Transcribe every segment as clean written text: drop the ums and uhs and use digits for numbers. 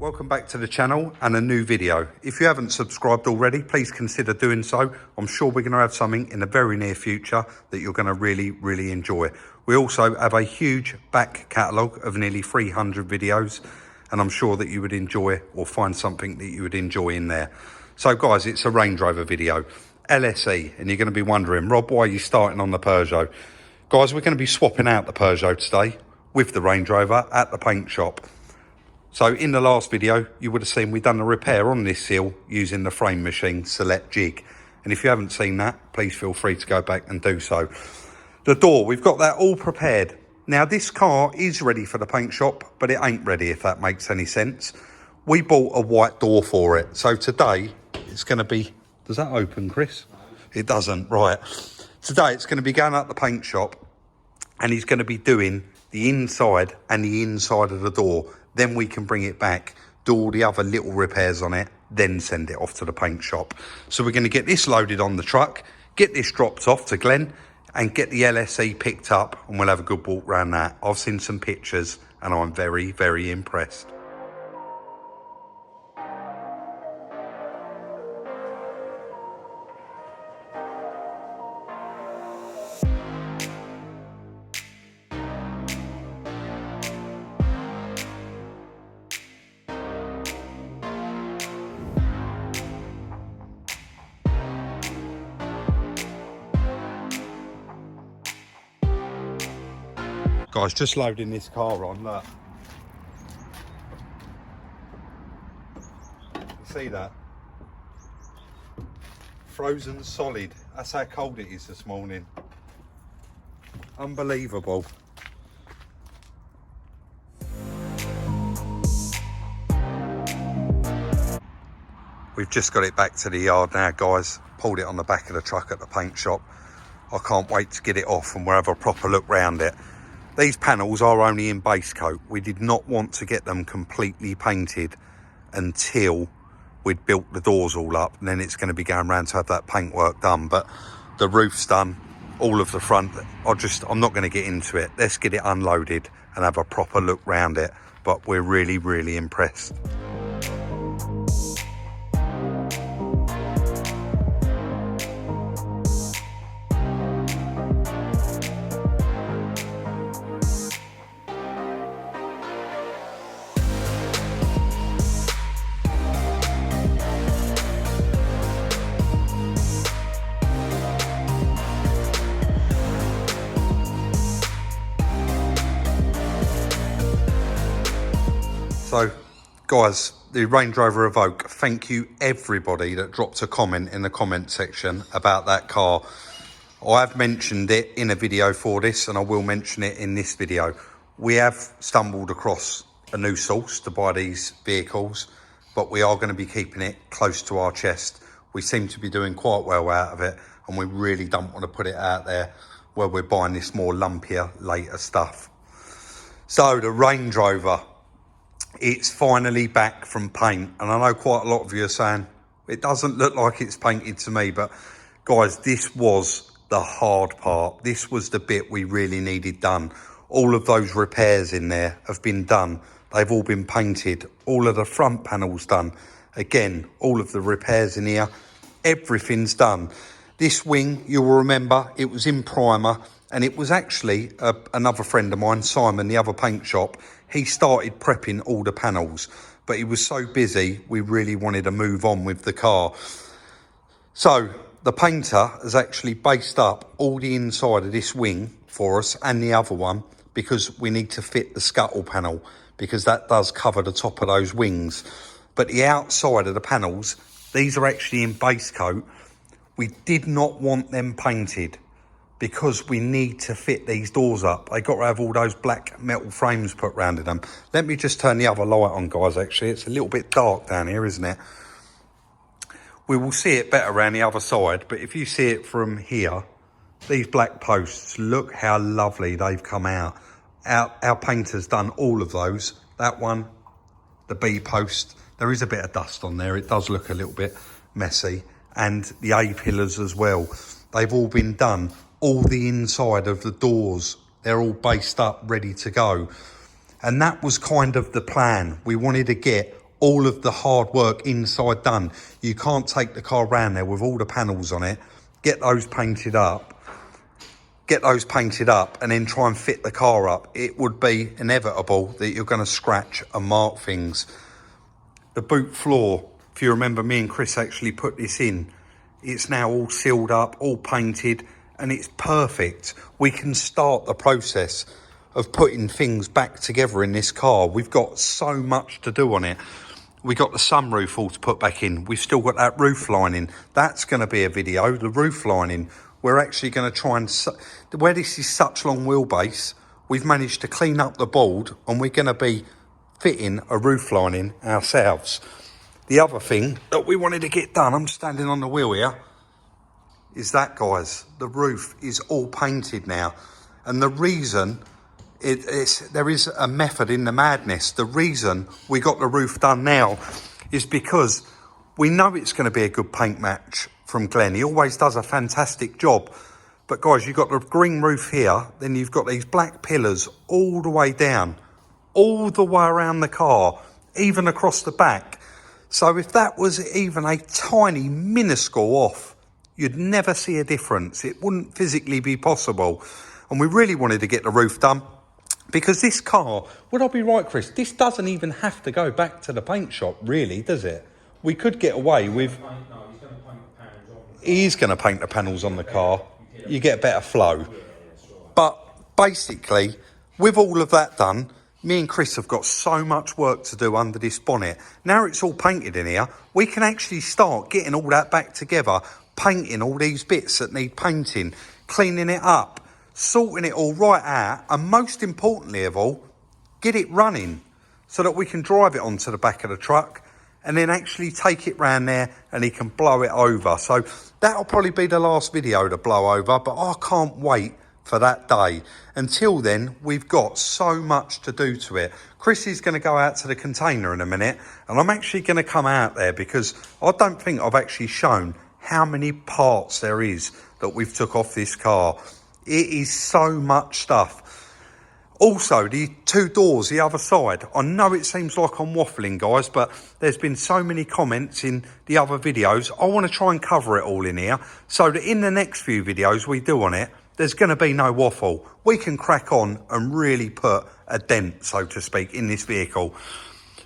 Welcome back to the channel and a new video. If you haven't subscribed already, please consider doing so. I'm sure we're going to have something in the very near future that you're going to really enjoy. We also have a huge back catalogue of nearly 300 videos, and I'm sure that you would enjoy or find something that you would enjoy in there. So guys, it's a Range Rover video, LSE, and you're going to be wondering, Rob, why are you starting on the Peugeot? Guys, we're going to be swapping out the Peugeot today with the Range Rover at the paint shop. So in the last video, you would have seen we've done a repair on this seal using the frame machine, Celette Jig. And if you haven't seen that, please feel free to go back and do so. The door, we've got that all prepared. Now this car is ready for the paint shop, but it ain't ready, if that makes any sense. We bought a white door for it. So today it's going to be, does that open, Chris? It doesn't, right. Today it's going to be going up the paint shop and he's going to be doing the inside and the inside of the door. Then we can bring it back, do all the other little repairs on it, then send it off to the paint shop. So we're going to get this loaded on the truck, get this dropped off to Glenn, and get the LSE picked up, and we'll have a good walk around that. I've seen some pictures, and I'm very impressed. Guys, just loading this car on, look. You see that? Frozen solid. That's how cold it is this morning. Unbelievable. We've just got it back to the yard now, guys. Pulled it on the back of the truck at the paint shop. I can't wait to get it off and we'll have a proper look round it. These panels are only in base coat. We did not want to get them completely painted until we'd built the doors all up, and then it's going to be going around to have that paint work done. But the roof's done, all of the front. I'm not going to get into it. Let's get it unloaded and have a proper look round it. But we're really impressed. So, guys, the Range Rover Evoque, thank you everybody that dropped a comment in the comment section about that car. I've mentioned it in a video for this, and I will mention it in this video. We have stumbled across a new source to buy these vehicles, but we are going to be keeping it close to our chest. We seem to be doing quite well out of it, and we really don't want to put it out there where we're buying this more lumpier, later stuff. So, the Range Rover. It's finally back from paint, and I know quite a lot of you are saying it doesn't look like it's painted to me, but guys, this was the hard part. This was the bit we really needed done. All of those repairs in there have been done. They've all been painted. All of the front panels done. Again, all of the repairs in here, everything's done. This wing, you will remember, it was in primer, and it was actually another friend of mine, Simon, the other paint shop. He started prepping all the panels, but he was so busy, we really wanted to move on with the car. So the painter has actually based up all the inside of this wing for us and the other one, because we need to fit the scuttle panel, because that does cover the top of those wings. But the outside of the panels, these are actually in base coat. We did not want them painted, because we need to fit these doors up. They got to have all those black metal frames put round in them. Let me just turn the other light on, guys, actually. It's a little bit dark down here, isn't it? We will see it better around the other side, but if you see it from here, these black posts, look how lovely they've come out. Our painter's done all of those. That one, the B post, there is a bit of dust on there. It does look a little bit messy. And the A pillars as well. They've all been done. All the inside of the doors, they're all based up, ready to go. And that was kind of the plan. We wanted to get all of the hard work inside done. You can't take the car around there with all the panels on it, get those painted up, and then try and fit the car up. It would be inevitable that you're going to scratch and mark things. The boot floor, if you remember, me and Chris actually put this in. It's now all sealed up, all painted, and it's perfect. We can start the process of putting things back together in this car. We've got so much to do on it. We got the sunroof all to put back in. We've still got that roof lining. That's going to be a video, the roof lining. We're actually going to try and, where this is such long wheelbase, we've managed to clean up the board, and we're going to be fitting a roof lining ourselves. The other thing that we wanted to get done, I'm standing on the wheel here, is that, guys, the roof is all painted now. And the reason, there is a method in the madness. The reason we got the roof done now is because we know it's going to be a good paint match from Glenn. He always does a fantastic job. But guys, you've got the green roof here, then you've got these black pillars all the way down, all the way around the car, even across the back. So if that was even a tiny, minuscule off, you'd never see a difference. It wouldn't physically be possible. And we really wanted to get the roof done because this car, would I be right, Chris? This doesn't even have to go back to the paint shop, really, does it? We could get away with... He's going to paint the panels on the car. You get a better flow. But basically, with all of that done, me and Chris have got so much work to do under this bonnet. Now it's all painted in here, we can actually start getting all that back together, painting all these bits that need painting, cleaning it up, sorting it all right out, and most importantly of all, get it running so that we can drive it onto the back of the truck and then actually take it round there and he can blow it over. So that'll probably be the last video to blow over, but I can't wait for that day. Until then, we've got so much to do to it. Chris is going to go out to the container in a minute, and I'm actually going to come out there because I don't think I've actually shown how many parts there is that we've took off this car. It is so much stuff. Also, the two doors, the other side. I know it seems like I'm waffling, guys, but there's been so many comments in the other videos. I want to try and cover it all in here so that in the next few videos we do on it, there's going to be no waffle. We can crack on and really put a dent, so to speak, in this vehicle.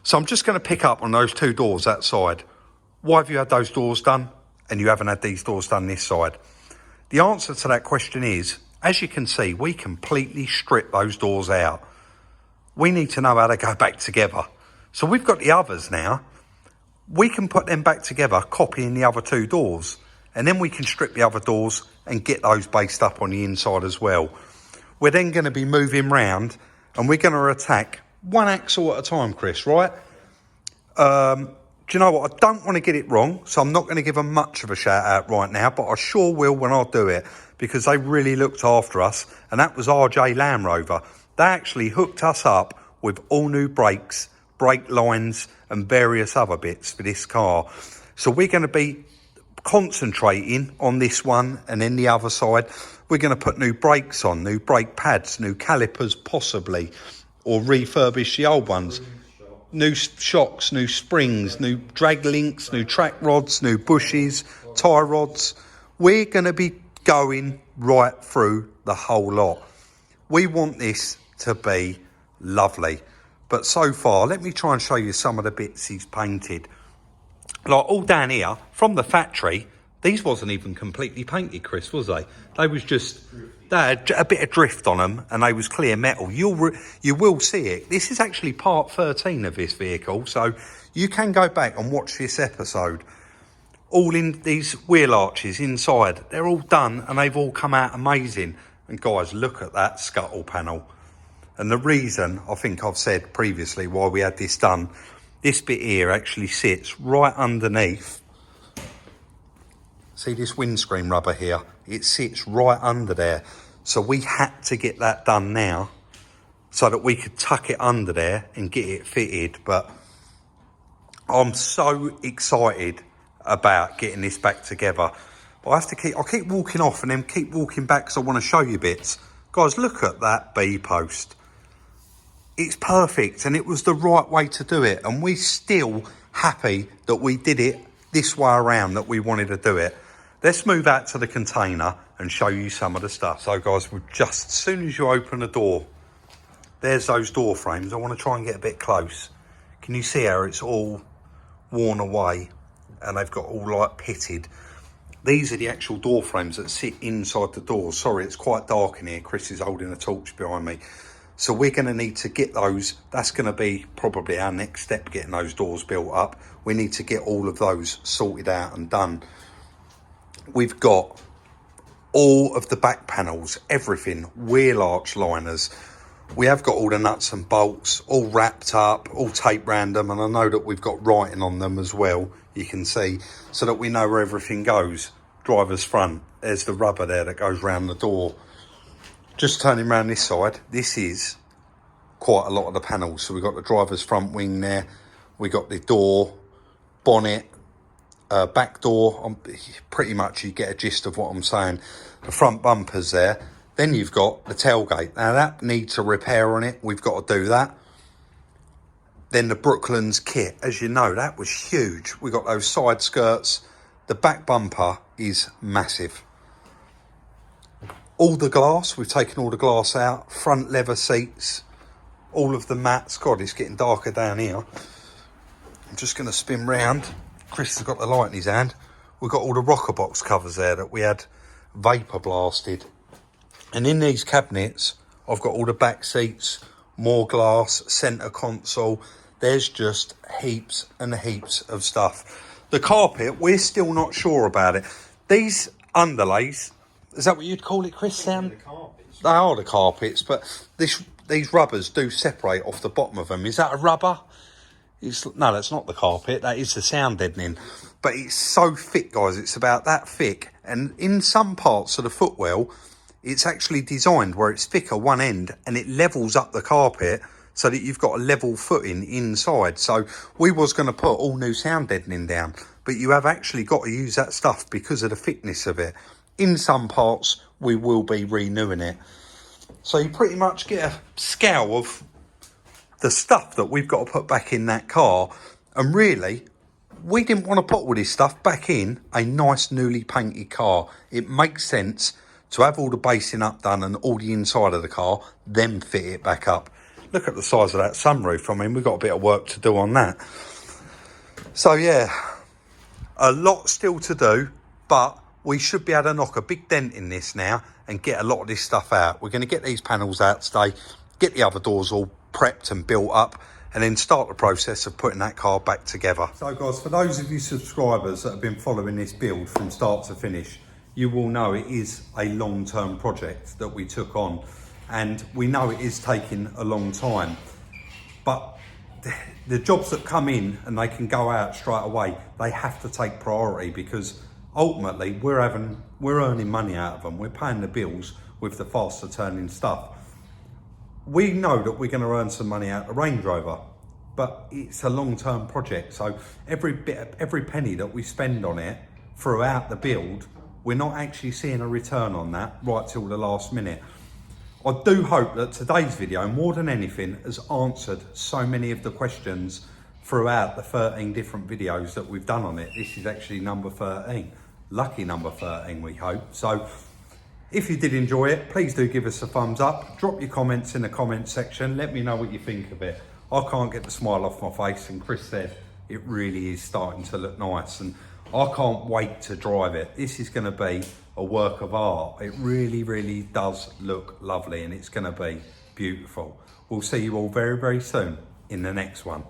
So I'm just going to pick up on those two doors that side. Why have you had those doors done and you haven't had these doors done this side? The answer to that question is, as you can see, we completely stripped those doors out. We need to know how to go back together. So we've got the others now. We can put them back together, copying the other two doors. And then we can strip the other doors and get those based up on the inside as well. We're then going to be moving round and we're going to attack one axle at a time, Chris, right? Do you know what? I don't want to get it wrong, so I'm not going to give them much of a shout out right now, but I sure will when I do it, because they really looked after us, and that was RJ Land Rover. They actually hooked us up with all new brakes, brake lines, and various other bits for this car. So we're going to be concentrating on this one, and then the other side, we're going to put new brakes on, new brake pads, new calipers possibly, or refurbish the old ones. New shocks, new springs, new drag links, new track rods, new bushes, tie rods. We're going to be going right through the whole lot. We want this to be lovely. But so far, let me try and show you some of the bits he's painted. Like all down here, from the factory, these wasn't even completely painted, Chris, was they? They was just... They had a bit of drift on them and they was clear metal. You will see it. This is actually part 13 of this vehicle, so you can go back and watch this episode. All in these wheel arches inside, they're all done and they've all come out amazing. And guys, look at that scuttle panel. And the reason, I think I've said previously why we had this done, this bit here actually sits right underneath. See this windscreen rubber here? It sits right under there. So we had to get that done now so that we could tuck it under there and get it fitted. But I'm so excited about getting this back together. But I'll keep walking off and then keep walking back because I want to show you bits. Guys, look at that B-post. it's perfect, and it was the right way to do it, and we're still happy that we did it this way around, that we wanted to do it. Let's move out to the container and show you some of the stuff. So guys, we've just, as soon as you open the door, there's those door frames. I want to try and get a bit close. Can you see how it's all worn away and they've got all like pitted? These are the actual door frames that sit inside the door. Sorry, it's quite dark in here. Chris is holding a torch behind me. So we're going to need to get those. That's going to be probably our next step, getting those doors built up. We need to get all of those sorted out and done. We've got all of the back panels, everything, wheel arch liners. We have got all the nuts and bolts all wrapped up, all taped around them, and I know that we've got writing on them as well, you can see, so that we know where everything goes. Driver's front, there's the rubber there that goes round the door. Just turning around this side, this is quite a lot of the panels. So we've got the driver's front wing there, we got the door, bonnet, back door. Pretty much you get a gist of what I'm saying. The front bumpers there. Then you've got the tailgate. Now that needs a repair on it. We've got to do that. Then the Brooklands kit, as you know, that was huge. We got those side skirts. The back bumper is massive. All the glass, we've taken all the glass out. Front leather seats, all of the mats. God, it's getting darker down here. I'm just going to spin round. Chris has got the light in his hand. We've got all the rocker box covers there that we had vapor blasted. And in these cabinets, I've got all the back seats, more glass, centre console. There's just heaps and heaps of stuff. The carpet, we're still not sure about it. These underlays, is that what you'd call it, Chris? They are the carpets, but these rubbers do separate off the bottom of them. Is that a rubber? No, that's not the carpet. That is the sound deadening. But it's so thick, guys. It's about that thick. And in some parts of the footwell, it's actually designed where it's thicker one end and it levels up the carpet so that you've got a level footing inside. So we was going to put all new sound deadening down, but you have actually got to use that stuff because of the thickness of it. In some parts, we will be renewing it. So you pretty much get a scale of the stuff that we've got to put back in that car. And really, we didn't want to put all this stuff back in a nice newly painted car. It makes sense to have all the basing up done and all the inside of the car, then fit it back up. Look at the size of that sunroof. I mean, we've got a bit of work to do on that. So yeah, a lot still to do, but we should be able to knock a big dent in this now and get a lot of this stuff out. We're going to get these panels out today, get the other doors all prepped and built up, and then start the process of putting that car back together. So guys, for those of you subscribers that have been following this build from start to finish, you will know it is a long-term project that we took on, and we know it is taking a long time. But the jobs that come in and they can go out straight away, they have to take priority, because ultimately we're earning money out of them. We're paying the bills with the faster turning stuff. We know that we're going to earn some money out of the Range Rover, but it's a long-term project. So every penny that we spend on it throughout the build, we're not actually seeing a return on that right till the last minute. I do hope that today's video, more than anything, has answered so many of the questions throughout the 13 different videos that we've done on it. This is actually number 13. Lucky number 13, we hope. So if you did enjoy it, please do give us a thumbs up. Drop your comments in the comment section. Let me know what you think of it. I can't get the smile off my face, and Chris said it really is starting to look nice, and I can't wait to drive it. This is going to be a work of art. It really, really does look lovely, and it's going to be beautiful. We'll see you all very, very soon in the next one.